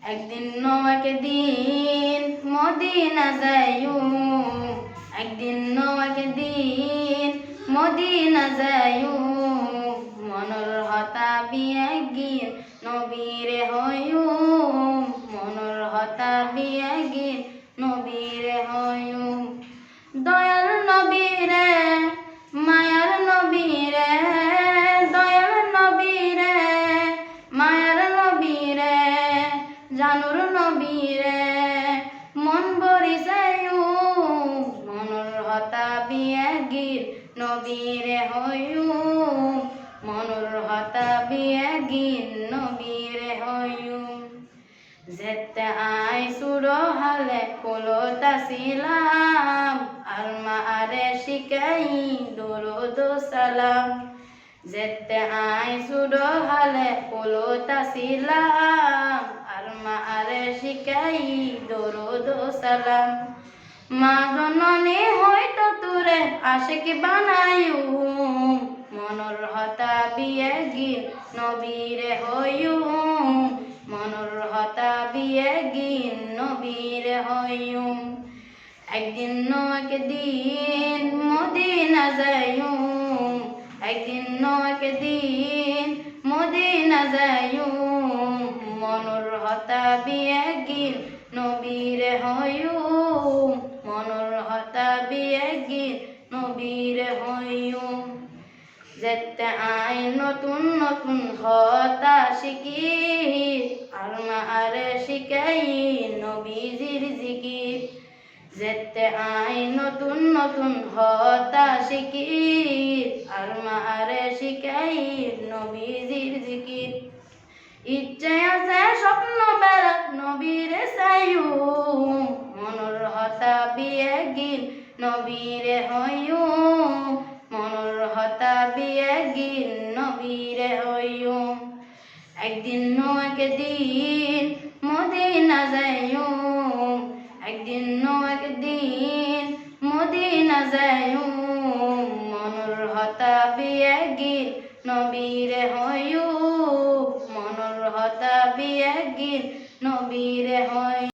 একদিন একদিন মদিনা যাইও, একদিন একদিন মদিনা যাইও, মনের হতাবি একদিন নবীরে হইও, মনের হতাবি একদিন নবীরে হইও। দয়াল নবীরে মায়ার নবীরে, দয়াল নবীরে মায়ার নবীরে, জানুর নবীরে মন ভরি যাইও, মনুর হতাবি একদিন নবীরে হইও, মনুর হতাবি একদিন নবীরে হইও। যেতে আই সুরো হালে কলতাছিলাম, আর মারে শিখাই দরুদ সালাম। যেতে আই সুরো হালে কলতাছিলাম, আর মারে শিখাই দরুদ সালাম। মা জননী হয়তো তোরে আশিক বানাইও, মনুর হতাবি একদিন নবীরে হইও, মনুর হতাবি একদিন নবীরে হইও। একদিন একদিন মদিনা যাইও, একদিন একদিন মদিনা যাইও, মনুর হতাবি একদিন নবীরে হইও, মনুর হতাবি একদিন নবীরে হইও। যেতে আই নতুন নতুন হতা শিখি, আর মারে শিখাই নবীজির জিকির। যেতে আই নতুন নতুন হতা শিখি, আর মারে শিখাই নবীজির জিকির। ইচ্ছে আছে স্বপ্ন বেড়াত নবীরে চাইও, মনুর হতাবি একদিন নবীরে হইও, মনুর হতাবি একদিন নবীরে হইও। একদিন একদিন মদিনা যাইও, একদিন একদিন মদিনা যাইও, মনুর হতাবি একদিন নবীরে হইও, মনুর হতাবি একদিন নবীরে হইও।